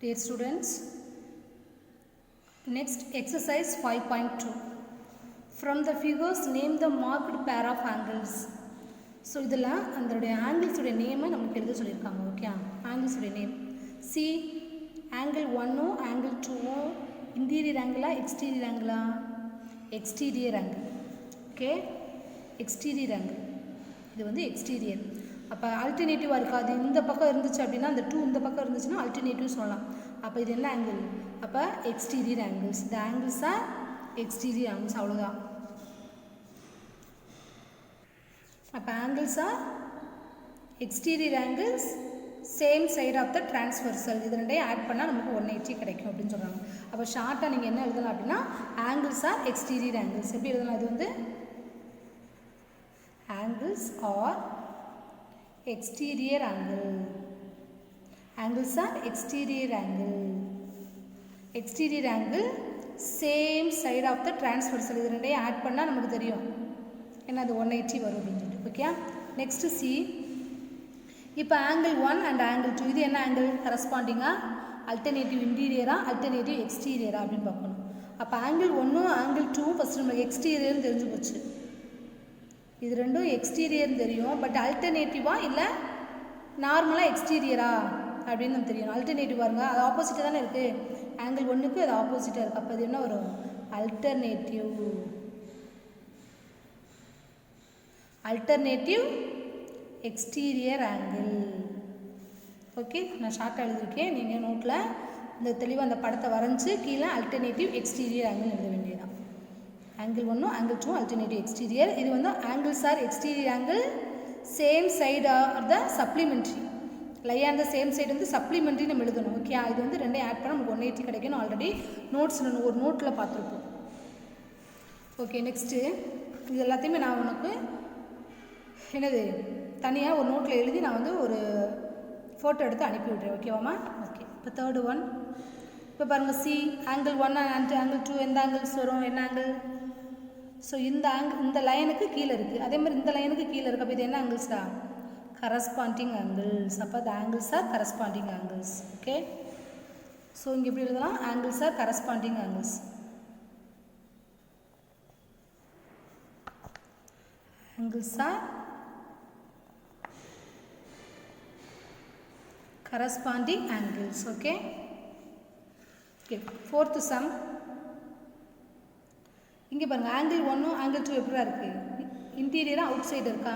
Dear students, next exercise 5.2. From the figures name the marked pair of angles. So இதில் அதனுடைய ஆங்கிள்ஸுடைய நேமை நமக்கு எழுத சொல்லியிருக்காங்க. ஓகே, ஆங்கிள்ஸுடைய name. See angle 1 angle 2 interior ஆங்கிளா எக்ஸ்டீரியர் ஆங்கிளா? Exterior angle. Okay, exterior angle. இது வந்து எக்ஸ்டீரியர். அப்போ அல்டர்னேட்டிவாக இருக்காது. இந்த பக்கம் இருந்துச்சு அப்படின்னா அந்த 2 இந்த பக்கம் இருந்துச்சுன்னா அல்டர்னேட்டிவ் சொல்லலாம். அப்போ இது என்ன ஆங்கிள்? அப்போ எக்ஸ்டீரியர் ஆங்கிள்ஸ். இந்த ஆங்கிள்ஸ் ஆர் எக்ஸ்டீரியர் ஆங்கிள்ஸ், அவ்வளோதான். அப்போ angles are exterior angles same side of the transversal. இது ரெண்டையும் ஆட் பண்ணால் நமக்கு 180 கிடைக்கும் அப்படின்னு சொல்கிறாங்க. அப்போ ஷார்ட்டாக நீங்கள் என்ன எழுதலாம் அப்படின்னா ஆங்கிள்ஸ் ஆர் எக்ஸ்டீரியர் ஆங்கிள்ஸ். எப்படி எழுதலாம்? இது வந்து angles R exterior angle. Angles are exterior angle. Exterior angle same side of the transversal. இது ரெண்டையும் ஆட் பண்ணால் நமக்கு தெரியும் என்ன, அது 180 வரும் அப்படின்னு சொல்லிட்டு. Okay, next C. இப்போ ஆங்கிள் 1 அண்ட் ஆங்கிள் 2 இது என்ன ஆங்கிள்? கரஸ்பாண்டிங்காக அல்டர்னேட்டிவ் இன்டீரியரா அல்டர்னேட்டிவ் எக்ஸ்டீரியரா அப்படின்னு பார்க்கணும். அப்போ ஆங்கிள் 1 ஆங்கிள் 2 ஃபஸ்ட்டு நமக்கு எக்ஸ்டீரியர்னு தெரிஞ்சு போச்சு. இது ரெண்டும் எக்ஸ்டீரியர்னு தெரியும். பட் அல்டர்னேட்டிவாக இல்லை நார்மலாக எக்ஸ்டீரியரா அப்படின்னு நமக்கு தெரியும். அல்டர்னேட்டிவ் பாருங்க, அது ஆப்போசிட்டாக தானே இருக்குது. ஆங்கிள் 1க்கு அது ஆப்போசிட்டாக இருக்குது. அப்போ அது என்ன வரும்? Alternative. Alternative exterior angle. Okay, நான் ஷார்ட்டாக எழுதியிருக்கேன். நீங்கள் நோட்டில் இந்த தெளிவாக அந்த படத்தை வரைஞ்சி கீழே அல்டர்னேட்டிவ் எக்ஸ்டீரியர் ஆங்கிள் எழுத வேண்டியதான். Angle 1 angle 2 alternative exterior. இது வந்து angles are exterior angle same side are the supplementary. Lie on the same side வந்து சப்ளிமெண்ட்ரி நம்ம எழுதணும். ஓகே, இது வந்து ரெண்டையும் ஆட் பண்ண நமக்கு 180 கிடைக்கணும். ஆல்ரெடி நோட்ஸில் ஒரு நோட்டில் பார்த்துருப்போம். ஓகே, நெக்ஸ்ட்டு இது எல்லாத்தையுமே நான் உனக்கு என்னது தனியாக ஒரு நோட்டில் எழுதி நான் வந்து ஒரு ஃபோட்டோ எடுத்து அனுப்பி விட்றேன். ஓகேவாம்மா? ஓகே, இப்போ தேர்டு ஒன். இப்போ பாருங்கள், சி ஆங்கிள் 1 அண்ட் ஆங்கிள் 2 எந்த ஆங்கிள்ஸ் வரும்? என்ன ஆங்கிள்? ஸோ இந்த ஆங்கிள் இந்த லைனுக்கு கீழே இருக்குது, அதே மாதிரி இந்த லைனுக்கு கீழே இருக்குது. அப்போ இது என்ன ஆங்கிள்ஸ்டா? Corresponding angles. அப்போ the angles are corresponding angles. Okay, so இங்கே எப்படி எழுதலாம்? Angles are corresponding angles. Angles are corresponding angles. Okay, okay, fourth sum. இங்கே பாருங்கள், ஆங்கிள் 1 ஆங்கிள் 2 எப்படியா இருக்குது? இன்டீரியராக அவுட் சைடு இருக்கா?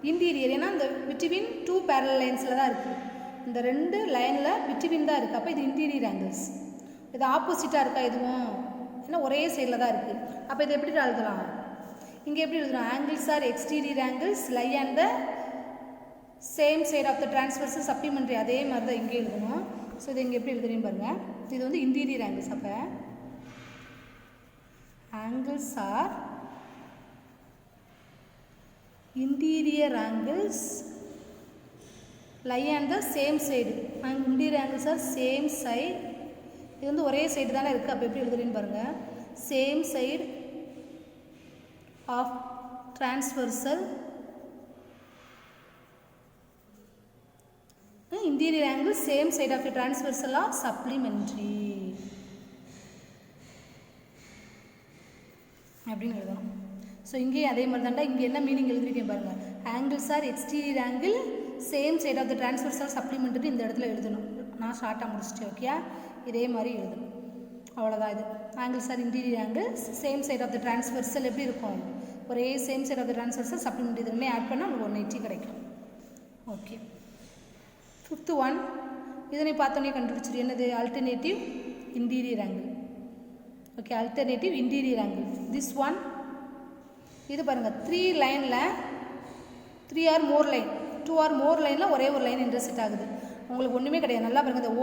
இன்டீரியர், ஏன்னா இந்த பிட்வீன் 2 பேரல் லைன்ஸில் தான் இருக்குது. இந்த 2 லைனில் பிட்வீன் தான் இருக்குது. அப்போ இது இன்டீரியர் ஆங்கிள்ஸ். இது ஆப்போசிட்டாக இருக்கா எதுவும்? ஏன்னா ஒரே சைடில் தான் இருக்குது. அப்போ இது எப்படி எழுதலாம்? இங்கே எப்படி எழுதலாம்? Angles are exterior angles lie and the same side of the transversal supplementary. அதே மாதிரி தான் இங்கே எழுதணும். ஸோ இது இங்கே எப்படி எழுதுறீங்க பாருங்கள். இது வந்து இன்டீரியர் ஆங்கிள்ஸ். அப்போ angles are interior angles lie and the same side. Interior angles are same side. இது வந்து ஒரே சைடு தானே இருக்குது. அப்போ எப்படி எழுதுறீன்னு பாருங்கள். Same side of transversal interior angle same side of a transversal or supplementary அப்படின்னு எழுதணும். ஸோ இங்கே அதே மாதிரி தாண்டா. இங்கே என்ன மீனிங் எழுதிருக்கேன் பாருங்கள். Angles are exterior angle same side of the transversal supplementary இந்த இடத்துல எழுதணும். நான் ஷார்ட்டாக முடிச்சிட்டேன். ஓகே, இதே மாதிரி எழுதணும். அவ்வளோதான். இது angles are interior angle same side of the transversal எப்படி இருக்கும்? ஒரே same side of the transversal supplementary இது ரெண்டே ஆட் பண்ணால் நமக்கு 180 கிடைக்கும். Okay, fifth one. இதனை பார்த்தோன்னே கண்டுபிடிச்சிரு. என்னது? Alternative interior angle. Okay, alternative interior angle. This one இது பாருங்கள், 3 லைனில் 3 or more line 2 or more லைனில் ஒரே ஒரு லைன் இன்டர்செக்ட் ஆகுது. உங்களுக்கு ஒன்றுமே கிடையாது. நல்லா பாருங்கள், இந்த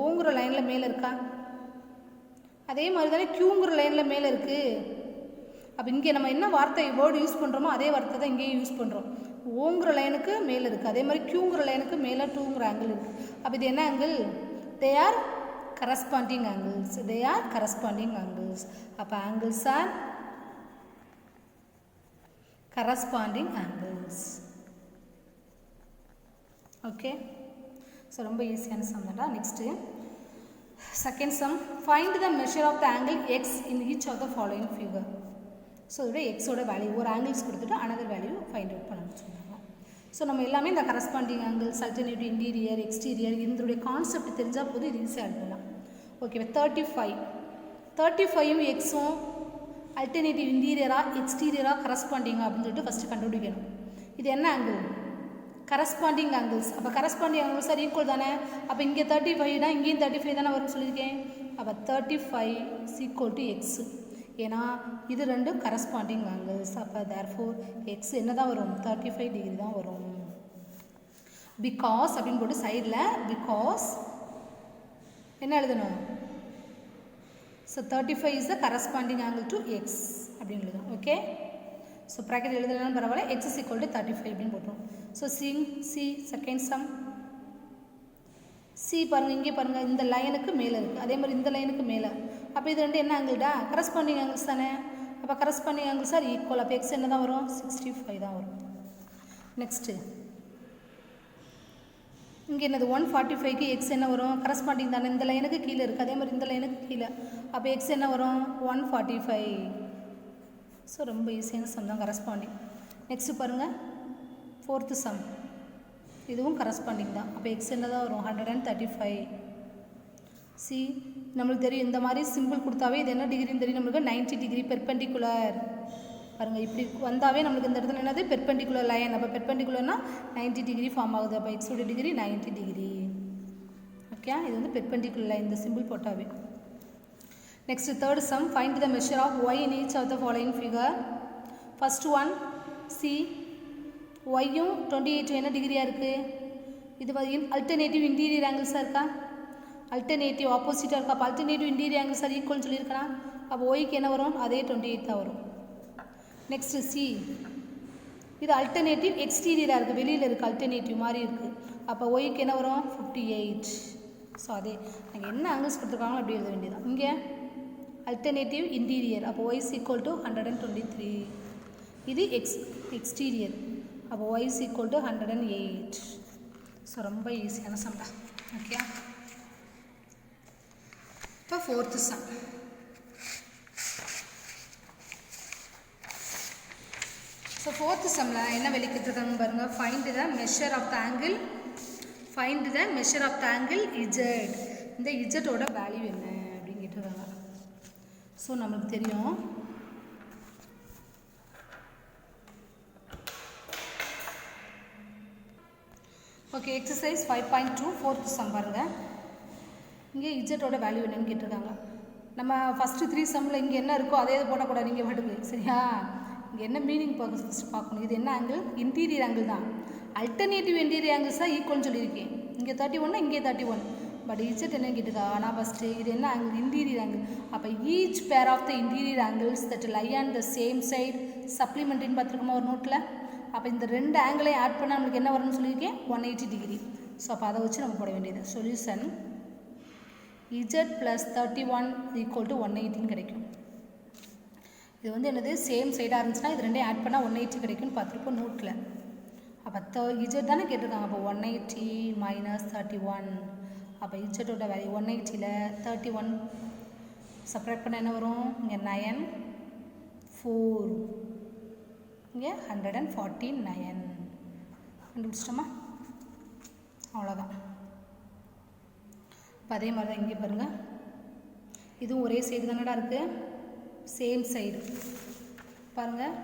ஓங்குற லைனில் மேலே இருக்கா? அதே மாதிரி தானே கியூங்கிற லைனில் மேலே இருக்குது. அப்போ இங்கே நம்ம என்ன வார்த்தை வேர்டு யூஸ் பண்ணுறோமோ அதே வார்த்தை தான் இங்கேயும் யூஸ் பண்ணுறோம். ஓங்குற லைனுக்கு மேலே இருக்குது, அதே மாதிரி கியூங்கிற லைனுக்கு மேலே 2ங்கிற ஆங்கிள் இருக்குது. அப்போ இது என்ன angle? They are corresponding angles. They are corresponding angles. அப்போ angles are corresponding angles. Okay, so ரொம்ப ஈஸியான சம் தான்டா. Next second sum, find the measure of the angle x in each of the following figure. So இதோட எக்ஸோட value ஒரு angles கொடுத்துட்டு another value find out பண்ணணும்னு சொன்னாங்க. ஸோ நம்ம எல்லாமே இந்த corresponding angles, alternative, interior, exterior இதனுடைய கான்செப்ட் தெரிஞ்சால் போது இது ஈஸியாக எழுதலாம். ஓகேவா? 35 எக்ஸும் அல்டர்னேட்டிவ் இன்டீரியராக எக்ஸ்டீரியராக கரஸ்பாண்டிங்காக அப்படின்னு சொல்லிட்டு ஃபஸ்ட்டு கண்டுபிடிக்கணும். இது என்ன ஆங்கிள்? Corresponding angles. அப்போ கரஸ்பாண்டிங் ஆங்கிள்ஸ் சார் ஈக்குவல் தானே. அப்போ இங்கே 35 இங்கேயும் 35 தானே வரும்னு சொல்லியிருக்கேன். அப்போ 35 ஈக்குவல் டு எக்ஸ். ஏன்னா இது ரெண்டும் கரஸ்பாண்டிங் ஆங்கிள்ஸ். அப்போ தேர்ஃபோர் எக்ஸ் என்ன தான் வரும்? 35 டிகிரி தான் வரும். பிகாஸ் அப்படின்னு போட்டு சைடில் பிகாஸ் என்ன எழுதணும்? So 35 is the corresponding angle to X அப்படின்னு எழுதணும். ஓகே, ஸோ ப்ராக்கெட் எழுதலாம் பரவாயில்ல. எக்ஸ் இஸ் ஈக்குவல் டு 35 அப்படின்னு போட்டுரும். So C second sum. C பாருங்கள், இங்கே பாருங்கள், இந்த லைனுக்கு மேலே இருக்குது, அதே மாதிரி இந்த லைனுக்கு மேலே. அப்போ இது ரெண்டு என்ன ஆங்கிள்டா? கரஸ்பாண்டிங் ஆங்கிள்ஸ் தானே. அப்போ கரஸ்பாண்டிங் ஆங்கிள்ஸ் ஆர் ஈக்குவல். அப்போ எக்ஸ் என்ன தான் வரும்? 65 தான் வரும். நெக்ஸ்ட்டு இங்கே என்னது? 145க்கு எக்ஸ் என்ன வரும்? கரஸ்பாண்டிங் தானே, இந்த லைனுக்கு கீழே இருக்குது, அதே மாதிரி இந்த லைனுக்கு கீழே. அப்போ எக்ஸ் என்ன வரும்? 145. ஸோ ரொம்ப ஈஸியான சம் தான், கரஸ்பாண்டிங். நெக்ஸ்ட்டு பாருங்கள், ஃபோர்த்து சம். இதுவும் கரஸ்பாண்டிங் தான். அப்போ எக்ஸ் என்ன தான் வரும்? 135. சி நம்மளுக்கு தெரியும், இந்த மாதிரி சிம்பிள் கொடுத்தாவே இது என்ன டிகிரின்னு தெரியும் நம்மளுக்கு. 90 டிகிரி பெர்பெண்டிகுலர். பாருங்கள், இப்படி வந்தாவே நம்மளுக்கு இந்த இடத்துல என்னது? Perpendicular line. அப்போ பெர்பெண்டிகுலர்னா 90 டிகிரி ஃபார்ம் ஆகுது. அப்போ எக்ஸோட டிகிரி 90 டிகிரி. ஓகே, இது வந்து பெர்பெண்டிகுலர் லைன், இந்த சிம்பிள் போட்டாவே. Next third sum, find the measure of y in each of the following figure. First one see, ஒய்யும் 28 என்ன டிகிரியாக இருக்குது? இது அல்டர்னேட்டிவ் இன்டீரியர் ஆங்கிள்ஸாக இருக்கா? அல்டர்னேட்டிவ் ஆப்போசிட்டாக இருக்கா? அப்போ அல்டர்னேட்டிவ் இன்டீரியர் ஆங்கிள்ஸ் ஆர் ஈக்குவல்னு சொல்லியிருக்கா. அப்போ ஒய்க்கு என்ன வரும்? அதே 28 தான் வரும். நெக்ஸ்ட்டு சி, இது அல்டர்னேட்டிவ் எக்ஸ்டீரியராக இருக்குது, வெளியில் இருக்குது, அல்டர்னேட்டிவ் மாதிரி இருக்குது. அப்போ ஒய்க்கு என்ன வரும்? 58. ஸோ அதே நாங்கள் என்ன ஆங்கிள்ஸ் கொடுத்துருக்காங்களோ அப்படி எழுத வேண்டியதான். இங்கே அல்டர்னேட்டிவ் இன்டீரியர், அப்போ ஒய் இஸ் ஈக்குவல் டு 123. இது எக்ஸ்டீரியர், அப்போ y is equal to 108. So ரொம்ப ஈஸியான சம் தான். ஓகே, இப்போ ஃபோர்த்து சம். ஸோ ஃபோர்த்து சம்மில் என்ன வெளிக்கிட்டுருக்காங்க பாருங்கள். Find the measure of the angle, find the measure of the angle z. இந்த இஜட்டோட வேல்யூ என்ன அப்படின்னு கேட்டுருக்காங்க. ஸோ நம்மளுக்கு தெரியும், ஓகே, எக்ஸசைஸ் 5.2 ஃபோர்த்து சம் பாருங்கள். இங்கே இஜட்டோட வேல்யூ என்னன்னு கேட்டிருக்காங்க. நம்ம ஃபஸ்ட்டு 3 சம்மில் இங்கே என்ன இருக்கோ அதே இது போடக்கூடாது நீங்கள் பாட்டுக்கு, சரியா? இங்கே என்ன மீனிங் ஃபஸ்ட்டு பார்க்கணும். இது என்ன ஆங்கிள்? இன்டீரியர் ஆங்கிள் தான். அல்டர்னேட்டிவ் இன்டீரியர் ஆங்கிள்ஸ் தான் ஈக்குவல்னு சொல்லியிருக்கேன். இங்கே 31, இங்கே 31. பட் இஜட் என்ன கேட்டுக்கா? ஆனால் ஃபஸ்ட்டு இது என்ன ஆங்கிள்? Interior angle. அப்போ each pair of the interior angles that lie on the same side சப்ளிமெண்ட்ரின்னு பார்த்துருக்கோமா ஒரு நோட்டில். அப்போ இந்த ரெண்டு ஆங்கிளையும் ஆட் பண்ணால் நம்மளுக்கு என்ன வரும்னு சொல்லியிருக்கேன்? 180 டிகிரி. ஸோ அப்போ அதை வச்சு நம்ம போட வேண்டியது. Solution Z plus 31 equal to 180 கிடைக்கும். இது வந்து என்னது? சேம் சைடாக இருந்துச்சுன்னா இது ரெண்டையும் ஆட் பண்ணால் 180 கிடைக்கும்னு பார்த்துருப்போம் நோட்டில். அப்போ இஜட் தானே கேட்டிருக்காங்க. அப்போ 180 மைனஸ் 31. அப்போ இஜட்டோட வேல்யூ 180ல் 31 சப்ராக்ட் பண்ண என்ன வரும்? இங்கே 9, 4, இங்கே 149. கண்டுபிடிச்சிட்டோமா? அவ்வளோதான். இப்போ அதே மாதிரி தான் இங்கே பாருங்கள், இதுவும் ஒரே சைடு தானடா இருக்குது, சேம் சைடு பாருங்கள்,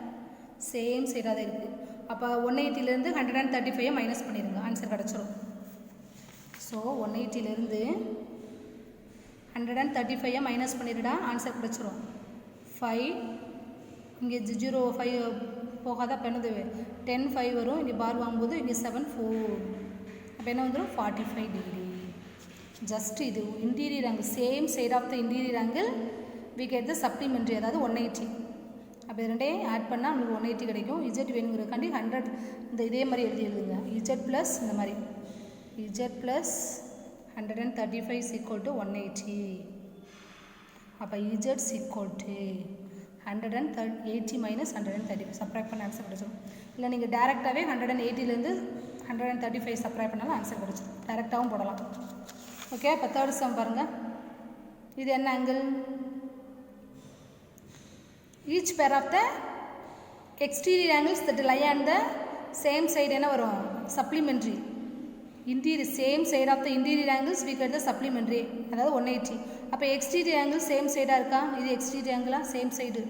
சேம் சைடாக தான் இருக்குது. அப்போ 180லேருந்து 135 மைனஸ் பண்ணிடுங்க, ஆன்சர் கிடச்சிரும். ஸோ 180லேருந்து 135 மைனஸ் பண்ணிடுடா, ஆன்சர் கிடச்சிரும். 5 இங்கே 0 5 போகாத. அப்போ என்னது? 10 5 வரும். இங்கே பார் வாங்கும்போது இங்கே 7 4. அப்போ என்ன வந்துடும்? 45 டிகிரி. ஜஸ்ட் இது interior angle, same side of the interior angle we get the supplementary, அதாவது 180. அப்போ இது ரெண்டையும் ஆட் பண்ணால் நம்மளுக்கு 180 கிடைக்கும். இஜெட் வேணுங்கிறக்காண்டி 100 இந்த இதே மாதிரி எழுதுங்க. இஜெட் ப்ளஸ் இந்த மாதிரி Z plus 135 is equal to 180. அப்போ Z is equal to 180 minus 135 subtract பண்ண ஆன்சர் கிடைச்சிடும். இல்லை நீங்கள் டேரெக்டாகவே 180லேருந்து 135 சப்ராக்ட் பண்ணாலும் ஆன்சர் கிடச்சிடும். டேரெக்டாகவும் போடலாம். ஓகே, இப்போ தேர்ட் சம் பாருங்கள். இது என்ன angle? Each pair of the exterior angles that lie and the same side என்ன வரும்? Supplementary. Interior same side of the interior angles we get the supplementary, அதாவது 180. அப்போ எக்ஸ்டீரியர் ஆங்கிள் சேம் சைடாக இருக்கா? இது எக்ஸ்டீரியர் ஆங்கிளா? Same side.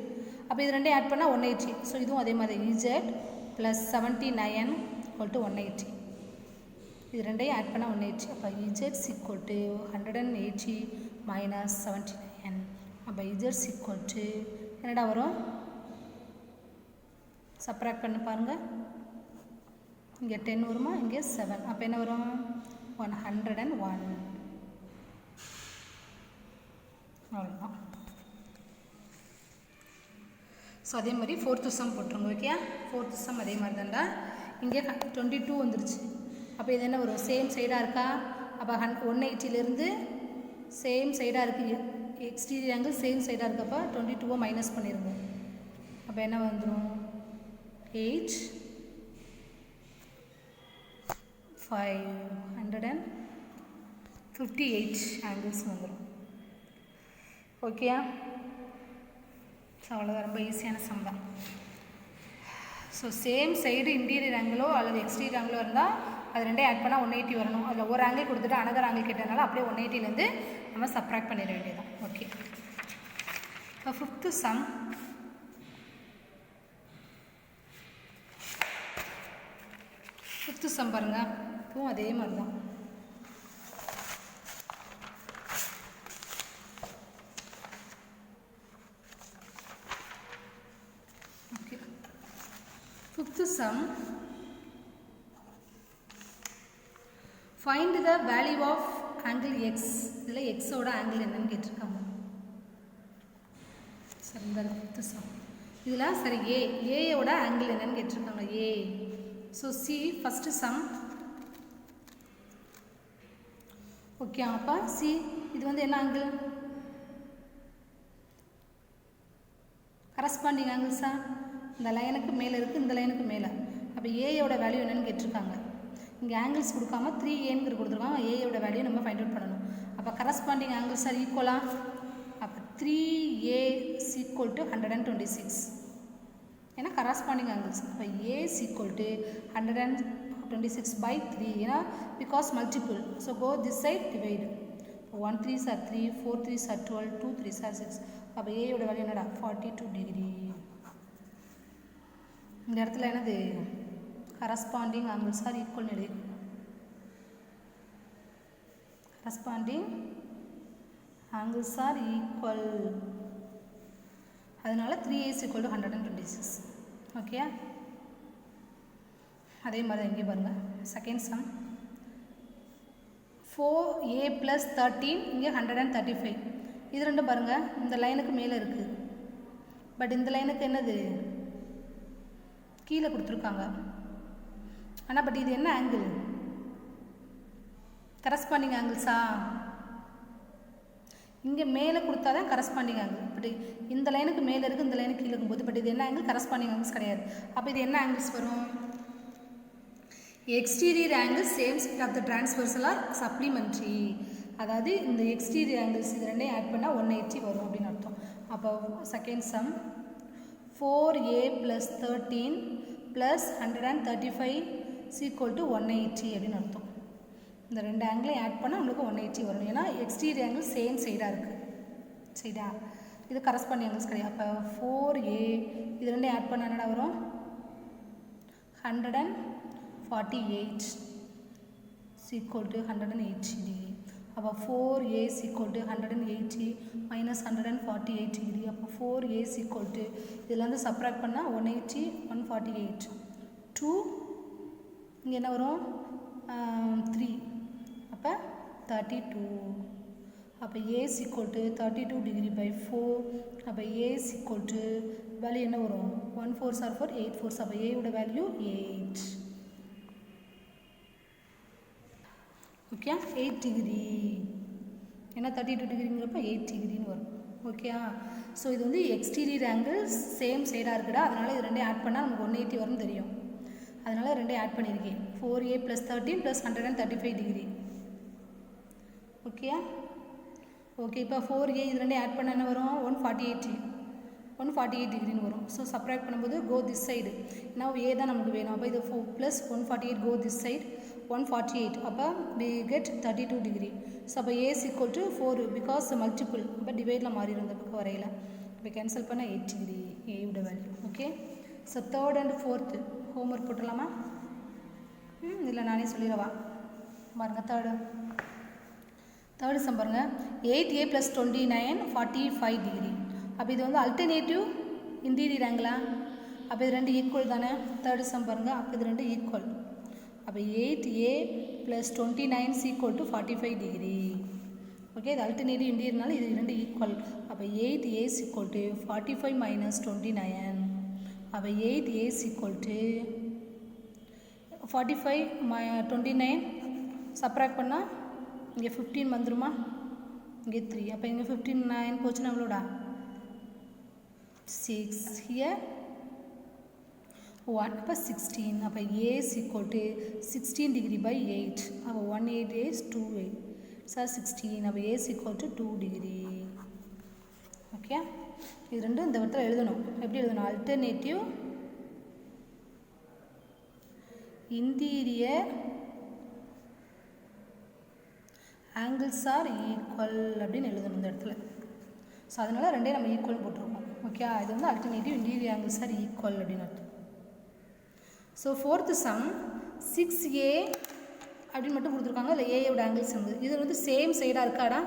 அப்போ இது ரெண்டையும் ஆட் பண்ணால் 180. ஸோ இதுவும் அதே மாதிரி இஜெட் ப்ளஸ் 79 = 180. இது ரெண்டையும் ஆட் பண்ணால் 180. அப்போ இஜெட் = 180 - 79. அப்போ இஜெட் என்னடா வரும்? சப்ராக்ட் பண்ணி பாருங்கள். இங்கே 10 வருமா? இங்கே 7. அப்போ என்ன வரும்? 101. அவ்வளோதான். ஸோ அதே மாதிரி ஃபோர்த்து சம் போட்டுருங்க. ஓகே, ஃபோர்த்து சம் அதே மாதிரி தான்டா. இங்கே 22 வந்துருச்சு. அப்போ இது என்ன வரும்? சேம் சைடாக இருக்கா? அப்போ 180லேருந்து சேம் சைடாக இருக்குது. எக்ஸ்டீரியர் ஆங்கிள் சேம் சைடாக இருக்கப்போ 22 மைனஸ் பண்ணிடுங்க. அப்போ என்ன வந்துடும்? 8 558 ஆங்கிள்ஸ் வந்துடும். ஓகே, ஸோ அவ்வளோதான். ரொம்ப ஈஸியான சம் தான். ஸோ சேம் சைடு இன்டீரியர் ஆங்கிளோ அல்லது எக்ஸ்டீரியர் ஆங்கிளோ இருந்தால் அது ரெண்டே ஆட் பண்ணால் 180 வரணும். அதில் ஒரு ஆங்கிள் கொடுத்துட்டு அனதர் ஆங்கிள் கேட்டதுனால அப்படியே 180லேருந்து நம்ம சப்ராக்ட் பண்ணிட வேண்டியதான். ஓகே, இப்போ ஃபிஃப்த்து சம். ஃபிஃப்த்து சம் பாருங்கள். இப்போவும் அதே மாதிரி தான். Okay, fifth sum. Find the value of angle x. இதில் எக்ஸோட ஆங்கிள் என்னன்னு கேட்டிருக்காங்க. சரி, இந்த ஃபிஃப்த்து சம் இதில் சரி ஏயோட ஆங்கிள் என்னன்னு கேட்டிருக்காங்க. A. So C first sum. Okay, அப்போ சி இது வந்து என்ன ஆங்கிள்? கரஸ்பாண்டிங் ஆங்கிள்ஸா? இந்த லைனுக்கு மேலே இருக்குது, இந்த லைனுக்கு மேலே. அப்போ ஏயோட வேல்யூ என்னென்னு கேட்டிருக்காங்க. இங்கே ஆங்கிள்ஸ் கொடுக்காம 3Aங்கிற கொடுத்துருக்காங்க. ஏயோட வேல்யூ நம்ம ஃபைண்ட் அவுட் பண்ணணும். அப்போ கரஸ்பாண்டிங் ஆங்கிள்ஸ் ஆர் ஈக்குவலா? அப்போ 3A = 126. ஏன்னா கரஸ்பாண்டிங் ஆங்கிள்ஸ். அப்போ A = 126/3. ஏன்னா because multiple. So go this side divide. 1 3s are 3, 4 3s are 12, 2 3s are 6. அப்போ ஏயோட வேல்யூ என்னடா? 42 டிகிரி. இந்த இடத்துல என்னது? கரஸ்பாண்டிங் ஆங்கிள்ஸ் ஆர் ஈக்குவல் எழுதிக்கணும். Corresponding angles are equal. அதனால 3A = 126. ஓகே, அதே மாதிரி தான் இங்கே பாருங்கள். Second sum. 4A + 13 இங்கே 135. இது ரெண்டும் பாருங்கள், இந்த லைனுக்கு மேலே இருக்குது. பட் இந்த லைனுக்கு என்னது? கீழே கொடுத்துருக்காங்க. ஆனால் பட் இது என்ன ஆங்கிள்? கரஸ்பாண்டிங் ஆங்கிள்ஸா? இங்கே மேலே கொடுத்தா தான் கரஸ்பாண்டிங் ஆங்கிள். பட் இந்த லைனுக்கு மேலே இருக்குது, இந்த லைனுக்கு கீழே இருக்கும்போது பட் இது என்ன ஆங்கிள்? கரஸ்பாண்டிங் ஆங்கிள்ஸ் கிடையாது. அப்போ இது என்ன ஆங்கிள்ஸ் வரும்? Exterior angle same side of the transversal are supplementary. அதாவது இந்த எக்ஸ்டீரியர் ஆங்கிள்ஸ் இது ரெண்டையும் ஆட் பண்ணால் 180 வரும் அப்படின்னு அர்த்தம். அப்போ செகண்ட் சம் 4A + 13 + 135 = 180 அப்படின்னு அர்த்தம். இந்த ரெண்டு ஆங்கிளையும் ஆட் பண்ணால் நம்மளுக்கு 180 வரும். ஏன்னா எக்ஸ்டீரியர் ஆங்கிள் சேம் சைடாக இருக்குது. சரிடா, இது கரஸ்பாண்டிங் ஆங்கிள்ஸ் கிடையாது. அப்போ 4A இது ரெண்டையும் ஆட் பண்ணால் என்னடா வரும்? 148 = 180. அப்போ 4A = 180 - 148 அப்போ 4A = இதில் சப்ராக்ட் பண்ணால் 180 148 2 இங்கே என்ன வரும்? 3. அப்போ 32. அப்போ A = 32 டிகிரி/4. அப்போ A = வேல்யூ என்ன வரும்? 1 4s are 4, 8 4s. அப்போ ஏயோட வேல்யூ 8. Okay, 8 degree. ஏன்னா 32 டிகிரிங்கிறப்ப 8 டிகிரின்னு வரும். ஓகே, ஸோ இது எக்ஸ்டீரியர் ஆங்கிள் சேம் சைடாக இருக்குடா. அதனால் இது ரெண்டையும் ஆட் பண்ணால் நமக்கு 180 வரும்னு தெரியும். அதனால் ரெண்டையும் ஆட் பண்ணியிருக்கேன். 4a + 13 + 135 degree. Okay okay. இப்போ 4a இது ரெண்டையும் ஆட் பண்ண என்ன வரும்? 148 டிகிரின்னு வரும். ஸோ சப்ராக்ட் பண்ணும்போது கோ திஸ் சைடு. ஏன்னா ஏ தான் நமக்கு வேணும். அப்போ இது 4 + 148 கோ திஸ் சைடு 148. அப்போ we get 32 டிகிரி. ஸோ அப்போ a is equal to 4 because multiple. அப்போ டிவைடில் மாறிடும் இந்த பக்கம் வரையில். இப்போ கேன்சல் பண்ண 8 டிகிரி ஏயோட value. Okay. So third and fourth homework போட்டுடலாமா? இல்லை நானே சொல்லிடவா? பாருங்கள் தேர்டு சம் பாருங்கள். 8a + 29 45 degree. அப்போ இது வந்து அல்டர்னேட்டிவ் இன்டீரியர் ஆங்கிளா? அப்போ இது ரெண்டு ஈக்குவல் தானே? தேர்டு சம் பாருங்கள். அப்போ இது ரெண்டு ஈக்குவல். அப்போ 8a + 29 = 45 டிகிரி. ஓகே. இது அல்டர்னேட்டிவ் இன்டீரியர்னால இது ரெண்டு ஈக்குவல். அப்போ 8a = 45 - 29. அப்போ 8a = 45 - 29 சப்ராக்ட் பண்ணால் இங்கே 15 வந்துருமா? இங்கே 3. அப்போ இங்கே 15 9 போச்சுன்னா எவ்வளோடா? 6. ஹியர் 1. அப்போ 16. அப்போ a is equal to 16 degree by 8. அப்போ 1/8 is 2/8. சார் 16. அப்போ a is equal to 2 degree. Okay. இது ரெண்டும் இந்த இடத்துல எழுதணும். எப்படி எழுதணும்? Alternative interior angles are equal அப்படின்னு எழுதணும் இந்த இடத்துல. ஸோ அதனால் ரெண்டே நம்ம ஈக்குவல் போட்டிருக்கோம். ஓகே. இது வந்து alternative interior angles are equal அப்படின்னு அர்த்தம். ஸோ ஃபோர்த்து சம் 6a அப்படின்னு மட்டும் கொடுத்துருக்காங்க. இல்லை ஏயோட ஆங்கிள்ஸ் வந்து இது வந்து சேம் சைடாக இருக்காடா?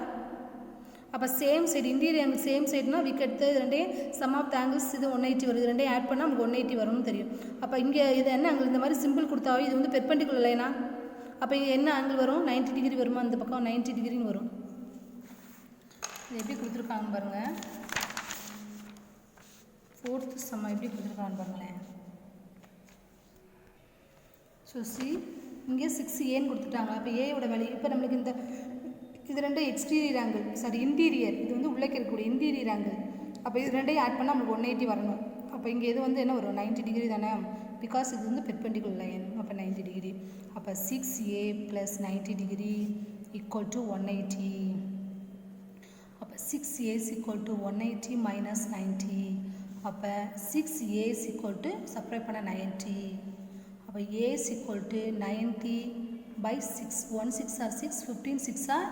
அப்போ same side interior angle same சைடுனா வீக் எடுத்து ரெண்டே சம் ஆஃப் த ஆங்கிள்ஸ் இது 180 வருது. ரெண்டே ஆட் பண்ணால் நமக்கு 180 வரும்னு தெரியும். அப்போ இங்கே இது என்ன ஆங்கிள்? இந்த மாதிரி சிம்பிள் கொடுத்தாவே இது வந்து பெர்பெண்டிகுலர் லைனா? அப்போ இது என்ன ஆங்கிள் வரும்? 90 டிகிரி வருமா? அந்த பக்கம் 90 டிகிரின்னு வரும். இது எப்படி கொடுத்துருக்காங்க பாருங்கள். ஃபோர்த்து சம் எப்படி கொடுத்துருக்காங்க பாருங்களேன். ஸோ இங்கே 6a கொடுத்துட்டாங்க. அப்போ ஏயோட வேல்யூ இப்போ நம்மளுக்கு இந்த இது ரெண்டு எக்ஸ்டீரியர் ஆங்கிள் இன்டீரியர். இது வந்து உள்ளே இருக்கக்கூடிய இன்டீரியர் ஆங்கிள். அப்போ இது ரெண்டையும் ஆட் பண்ணால் நம்மளுக்கு 180 வரணும். அப்போ இங்கே இது வந்து என்ன வரும்? 90 டிகிரி தானே? பிகாஸ் இது வந்து பெர்பெண்டிகுலர் லைன். அப்போ 90 டிகிரி. அப்போ 6a + 90 டிகிரி = 180. அப்போ 6a = 180 - 90. அப்போ 6a = சப்ராக்ட் பண்ண 90. அப்போ a = 90 by 6. 1 6 are 6, 15 6 are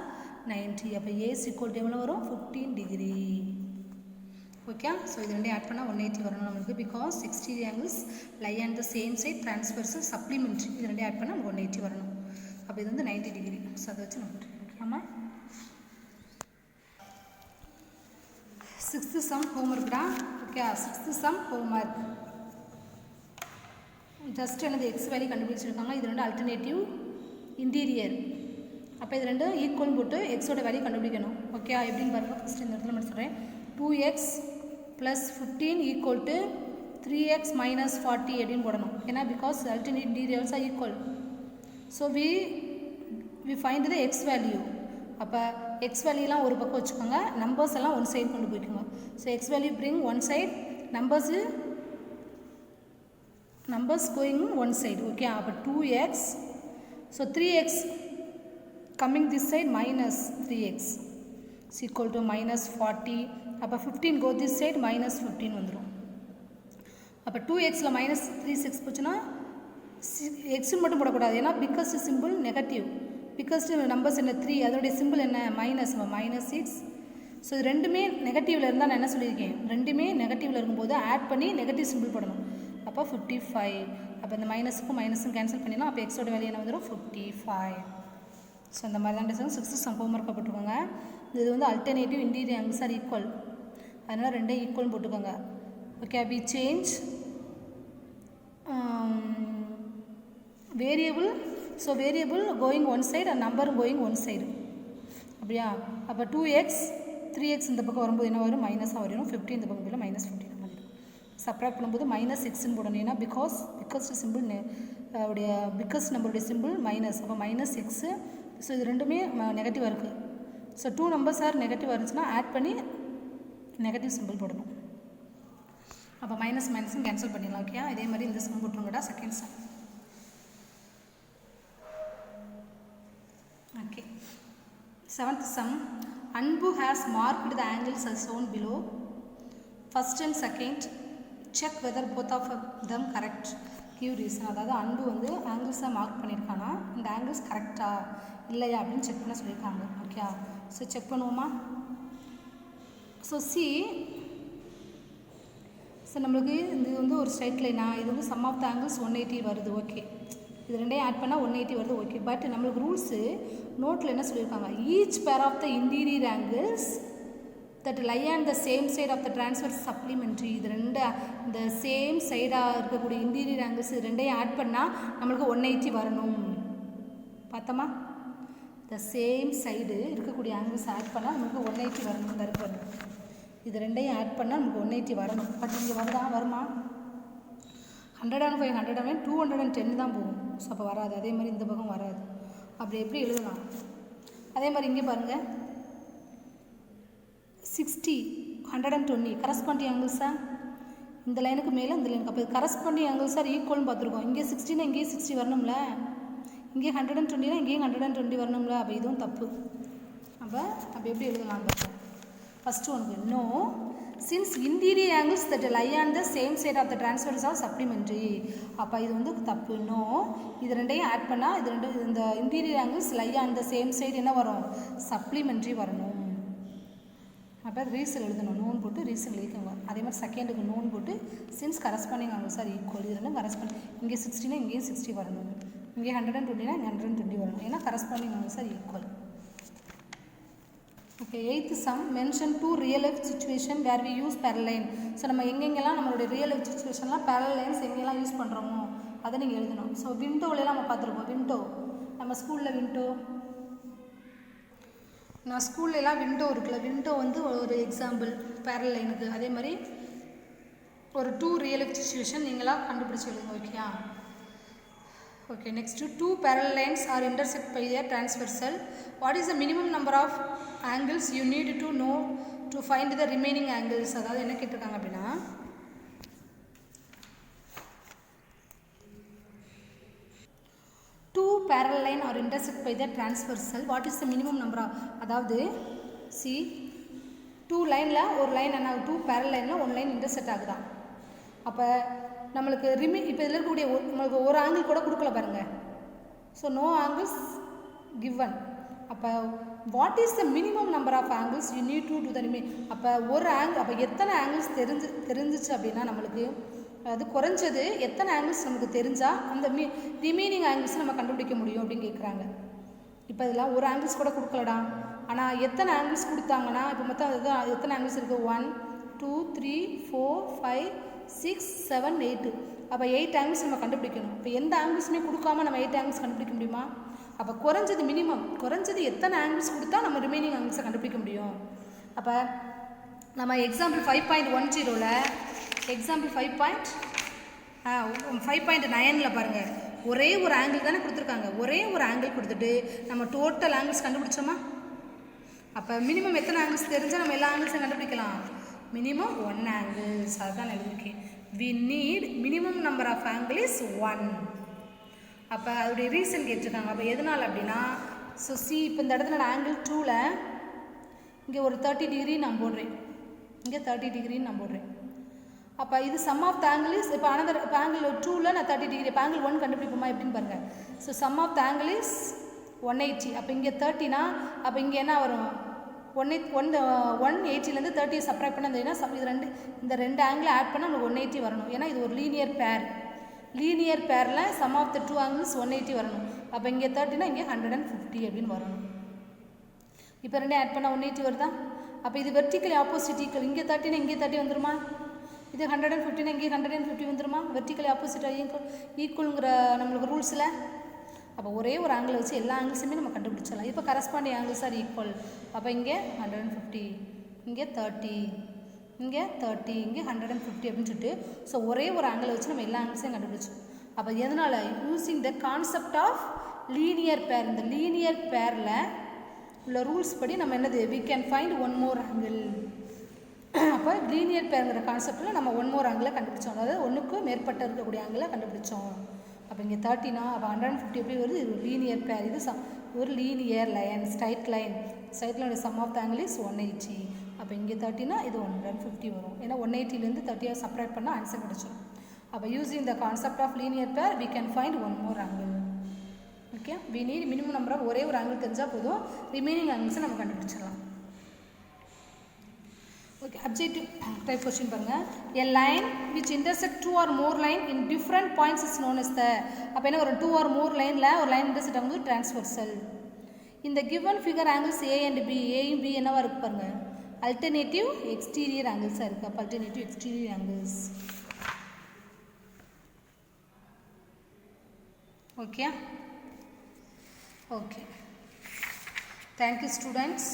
90. அப்போ a = எவ்வளோ வரும்? 15 டிகிரி. ஓகே. ஸோ இது ரெண்டையும் ஆட் பண்ணால் 180 வரணும் நம்மளுக்கு. Because exterior angles lie and the same side transversal supplementary. இது ரெண்டையும் ஆட் பண்ணால் 180 வரணும். அப்போ இது வந்து 90 டிகிரி. ஸோ அதை வச்சு நம்ம ஓகேம்மா. 6th சம் ஹோம்ஒர்க்டா. Okay. 6th sum homework. Just எனது எக்ஸ் வேல்யூ கண்டுபிடிச்சிருக்காங்க. இது ரெண்டு அல்டர்னேட்டிவ் இன்டீரியர். அப்போ இது ரெண்டும் ஈக்குவல் போட்டு எக்ஸோட வேல்யூ கண்டுபிடிக்கணும். ஓகே. எப்படின்னு பாருங்கள். ஃபஸ்ட்டு இந்த இடத்துல மட்டும் சொல்கிறேன். 2x + 15 = 3x - 40 அப்படின்னு போடணும். ஏன்னா because alternate interiors are equal. So we find the x value. அப்போ எக்ஸ் வேல்யூலாம் ஒரு பக்கம் வச்சுக்கோங்க. நம்பர்ஸ் எல்லாம் ஒன் சைடு கொண்டு போய்க்கோங்க. So x value bring one side, numbers going one side. Okay. அப்போ 2x. So 3x coming this side minus 3x is equal to -40. அப்போ 15 go this side -15 வந்துடும். அப்போ 2xல -36 போச்சுன்னா எக்ஸ்ன்னு மட்டும் போடக்கூடாது. ஏன்னா biggest simple negative. Biggest numbers என்ன 3, அதோடைய சிம்பிள் என்ன -6. ஸோ இது ரெண்டுமே நெகட்டிவில் இருந்தால் நான் என்ன சொல்லியிருக்கேன்? ரெண்டுமே நெகட்டிவில் இருக்கும்போது ஆட் பண்ணி நெகட்டிவ் சிம்பிள் போடணும். அப்போ 55. அப்போ இந்த மைனஸுக்கும் கேன்சல் பண்ணிடலாம். அப்போ எக்ஸோட வேல்யூ என்ன வந்துடும்? 55. ஸோ இந்த மாதிரி தான் டிசைன் 6th சம் ஹோம்ஒர்க் போட்டுக்கோங்க. இது வந்து alternative interior angles are equal. அதனால் ரெண்டே ஈக்குவல் போட்டுக்கோங்க. Okay. We change variable. So variable going one side and number going one side. அப்படியா? அப்போ 2x 3x இந்த பக்கம் வரும்போது என்ன வரும்? மைனஸாக வரும். 15 இந்த பக்கம் போய் -15 சப்ராக்ட் பண்ணும்போது -6ன்னு போடணும். ஏன்னா பிக்கஸ்ட் சிம்பிள் உடைய பிக்கஸ்ட் நம்பருடைய சிம்பிள் மைனஸ். அப்போ -6. ஸோ இது ரெண்டுமே நெகட்டிவாக இருக்குது. ஸோ 2 நம்பர்ஸ் ஆர் நெகட்டிவாக இருந்துச்சுன்னா ஆட் பண்ணி நெகட்டிவ் சிம்பிள் போடணும். அப்போ மைனஸ் கேன்சல் பண்ணிடலாம். ஓகே. இதே மாதிரி இந்த சம் போட்டுருங்கடா. Second sum Seventh sum. Anbu has marked the angles as shown below. First and second, check whether both of them correct. Give reason. அதாவது அன்பு வந்து ஆங்கிள்ஸை மார்க் பண்ணியிருக்கானா, இந்த ஆங்கிள்ஸ் கரெக்டா இல்லையா அப்படின்னு செக் பண்ண சொல்லியிருக்காங்க. ஓகே, ஸோ செக் பண்ணுவோமா? ஸோ ஸோ நம்மளுக்கு இது வந்து ஒரு ஸ்ட்ரைட் லைனா, இது வந்து சம் ஆஃப் த ஆங்கிள்ஸ் 180 வருது. ஓகே, இது ரெண்டையும் ஆட் பண்ணால் 180 வருது. ஓகே, பட் நம்மளுக்கு ரூல்ஸு நோட்டில் என்ன சொல்லியிருக்காங்க, each pair of the interior angles that lie and the same side of the transverse supplementary. இது ரெண்டு இந்த சேம் சைடாக இருக்கக்கூடிய இன்டீரியர் ஆங்கிள்ஸ் இது ரெண்டையும் ஆட் பண்ணால் நம்மளுக்கு 180 வரணும். பார்த்தோமா? த சேம் சைடு இருக்கக்கூடிய ஆங்கிள்ஸ் ஆட் பண்ணால் நம்மளுக்கு 180 வரணும். இந்த இருக்கு, இது ரெண்டையும் ஆட் பண்ணால் நமக்கு 180 வரணும். பட் இங்கே வருமா? 105 109 210 தான் போகும். ஸோ அப்போ வராது. அதே மாதிரி இந்த பக்கம் வராது. அப்படி எப்படி எழுதலாம்? அதே மாதிரி இங்கே பாருங்கள், 60 120 கரஸ்பாண்டிங் ஆங்கிள்ஸா இந்த லைனுக்கு மேலே இந்த லைனுக்கு. அப்போ கரஸ்பாண்டிங் ஆங்கிள்ஸ் ஆர் ஈக்குவல்னு பார்த்துருக்கோம். இங்கே 60னா இங்கேயும் 60 வரணும்ல, இங்கே 120னா இங்கேயும் 120 வரணும்ல. அப்போ இதுவும் தப்பு. அப்போ எப்படி எழுதலாம்? ஃபஸ்ட்டு ஒன்று, no since interior angles that lie on the same side of the transverse are supplementary. அப்போ இது வந்து தப்பு. நோ, இது ரெண்டையும் ஆட் பண்ணால் இது ரெண்டு இந்த interior angles lie on the same side என்ன வரும்? சப்ளிமெண்ட்ரி வரணும். அப்போ ரீசன் எழுதணும். நோன் போட்டு ரீசன் எழுதிக்கோங்க. அதே மாதிரி செகண்டுக்கு நோன் போட்டு since corresponding angles are equal. இது ரெண்டும் கரஸ்பாண்டிங். இங்கே 60னா இங்கேயும் 60 வரணும், இங்கே 120னா இங்கே 120 வரணும். ஏன்னா corresponding angles are equal. Okay, eighth sum. Mention two real life situation where we use parallel line. ஸோ நம்ம எங்கெங்கெல்லாம் நம்மளுடைய ரியல் லைஃப் சுச்சுவேஷன்லாம் பேரலைன்ஸ் எங்கெல்லாம் யூஸ் பண்ணுறோமோ அதை நீங்கள் எழுதணும். ஸோ விண்டோவிலலாம் நம்ம பார்த்துருப்போம். விண்டோ நம்ம ஸ்கூலில் விண்டோ, நான் ஸ்கூல்லலாம் விண்டோ இருக்குல்ல, விண்டோ வந்து ஒரு எக்ஸாம்பிள் பேரலைனுக்கு. அதே மாதிரி ஒரு டூ ரியல் லைஃப் சுச்சுவேஷன் நீங்களாம் கண்டுபிடிச்சி எழுதுங்க. ஓகேயா? Okay, next two parallel lines are intersect by a transversal. What is the minimum number of angles you need to know to find the remaining angles? அதாவது என்ன கேட்டிருக்காங்க அப்படின்னா, two parallel line are intersect by the transversal. What is the minimum number of, அதாவது see two லைனில் ஒரு line என்ன ஆகுது, two barrel லைனில் ஒன் லைன் இன்டர்செக்ட் ஆகுதான். அப்போ நம்மளுக்கு இப்போ இதில் இருக்கக்கூடிய நம்மளுக்கு ஒரு ஆங்கிள் கூட கொடுக்கல பாருங்கள். So no angles given. அப்போ what is the minimum number of angles you need to the ரிமே. அப்போ ஒரு ஆங்கிள், அப்போ எத்தனை ஆங்கிள்ஸ் தெரிஞ்சிச்சு அப்படின்னா நம்மளுக்கு அது குறைஞ்சது எத்தனை ஆங்கிள்ஸ் நமக்கு தெரிஞ்சால் அந்த ரிமைனிங் ஆங்கிள்ஸ் நம்ம கண்டுபிடிக்க முடியும் அப்படின்னு கேட்குறாங்க. இப்போ இதெல்லாம் ஒரு ஆங்கிள்ஸ் கூட கொடுக்கலடா, ஆனால் எத்தனை ஆங்கிள்ஸ் கொடுத்தாங்கன்னா இப்போ மொத்தம் அதுதான் எத்தனை ஆங்கிள்ஸ் இருக்குது, 1 2 3 4 5 6 7 8. அப்போ 8 ஆங்கிள்ஸ் நம்ம கண்டுபிடிக்கணும். இப்போ எந்த ஆங்கிள்ஸுமே கொடுக்காம நம்ம 8 ஆங்கிள்ஸ் கண்டுபிடிக்க முடியுமா? அப்போ குறைஞ்சது மினிமம் குறைஞ்சது எத்தனை ஆங்கிள்ஸ் கொடுத்தா நம்ம ரிமைனிங் ஆங்கிள்ஸை கண்டுபிடிக்க முடியும்? அப்போ நம்ம எக்ஸாம்பிள் 5.10ல் எக்ஸாம்பிள் 5.9ல் பாருங்கள், ஒரே ஒரு ஆங்கிள் தானே கொடுத்துருக்காங்க. ஒரே ஒரு ஆங்கிள் கொடுத்துட்டு நம்ம டோட்டல் ஆங்கிள்ஸ் கண்டுபிடிச்சோமா? அப்போ மினிமம் எத்தனை ஆங்கிள்ஸ் தெரிஞ்சால் நம்ம எல்லா ஆங்கிள்ஸும் கண்டுபிடிக்கலாம்? Minimum 1 angles. அதுதான் எழுதியிருக்கேன். We need minimum number of angle is 1. அப்போ அதோடைய ரீசன் கேட்டிருக்காங்க. அப்போ எதனால் அப்படின்னா, ஸோ இப்போ இந்த இடத்துல நான் ஆங்கிள் 2ல் இங்கே ஒரு 30 டிகிரி நான் போடுறேன், இங்கே 30 டிகிரின்னு நான் போடுறேன். அப்போ இது sum of the angle is, இப்போ இப்போ ஆங்கிள் 2ல் நான் 30 டிகிரி, இப்போ ஆங்கிள் 1 கண்டுபிடிப்போமா எப்படின்னு பாருங்கள். So sum of the angle is 180. அப்போ இங்கே 30னா அப்போ இங்கே என்ன வரும், 180லேருந்து 30 சப்ராக்ட் பண்ண இது இந்த ரெண்டு ஆங்கிள் ஆட் பண்ணால் நமக்கு 180 வரணும். ஏன்னா இது ஒரு லீனியர் பேர். லீனியர் பேரில் sum of the two angles 180 வரணும். அப்போ இங்கே 30னா இங்கே 150 அப்படின்னு வரணும். இப்போ ரெண்டும் ஆட் பண்ணால் 180 வருதா? அப்போ இது வெர்டிக்கலி ஆப்போசிட் ஈக்குவல். இங்கே 30னா இங்கே 30 வந்துருமா? இது 150னா இங்கே 150 வந்துருமா? வெர்டிக்கலி ஆப்போசிட்டாக ஈக்குவலுங்கிற நம்மளுக்கு ரூல்ஸில். அப்போ ஒரே ஒரு ஆங்கிள் வச்சு எல்லா ஆங்கிள்ஸுமே நம்ம கண்டுபிடிச்சிடலாம். இப்போ கரஸ்பாண்டிங் ஆங்கிள்ஸ் ஆர் ஈக்குவல். அப்போ இங்கே 150, இங்கே 30, இங்கே 30, இங்கே 150 அப்படின்னு சொல்லிட்டு ஸோ ஒரே ஒரு ஆங்கிள் வச்சு நம்ம எல்லா ஆங்கிள்ஸையும் கண்டுபிடிச்சோம். அப்போ எதனால், using the concept of linear pair. இந்த லீனியர் பேரில் உள்ள ரூல்ஸ் படி நம்ம என்னது, we can find one more angle. அப்போ லீனியர் பேருங்கிற கான்செப்டில் நம்ம ஒன் மோர் ஆங்கிளை கண்டுபிடிச்சோம். அதாவது ஒன்றுக்கும் மேற்பட்ட இருக்கக்கூடிய ஆங்கிளை கண்டுபிடிச்சோம். அப்போ இங்கே 30னா அப்போ 150 எப்படி வருது, இது லீனியர் பேர். இது ஒரு லீனியர் லைன் ஸ்ட்ரைட் லைனோட sum of the angle is 180. அப்போ இங்கே 30னா இது 150 வரும். ஏன்னா 180லேருந்து 30 செப்பரேட் பண்ணால் ஆன்சர் கிடச்சிடும். அப்போ using the concept of linear pair we can find one more angle. Okay, we need minimum number of ஒரே ஒரு ஆங்கிள் தெரிஞ்சால் போதும், ரிமைனிங் ஆங்கிள்ஸை நம்ம கண்டுபிடிச்சிடலாம். ஓகே, அப்ஜெக்டிவ் டைப் கொஸ்டின் பாருங்கள். a line which intersect two or more line in different points is known as the. அப்போ என்ன ஒரு 2 or more லைனில் ஒரு லைன் இன்டர்செக்ட் ஆகும்போது டிரான்ஸ்வர்சல். இந்த given figure angles A and B, ஏயும் பி என்னவா இருக்கு பாருங்கள், அல்டர்னேட்டிவ் எக்ஸ்டீரியர் ஆங்கிள்ஸாக இருக்குது. அப்போ alternative exterior angles. Okay, okay, thank you students.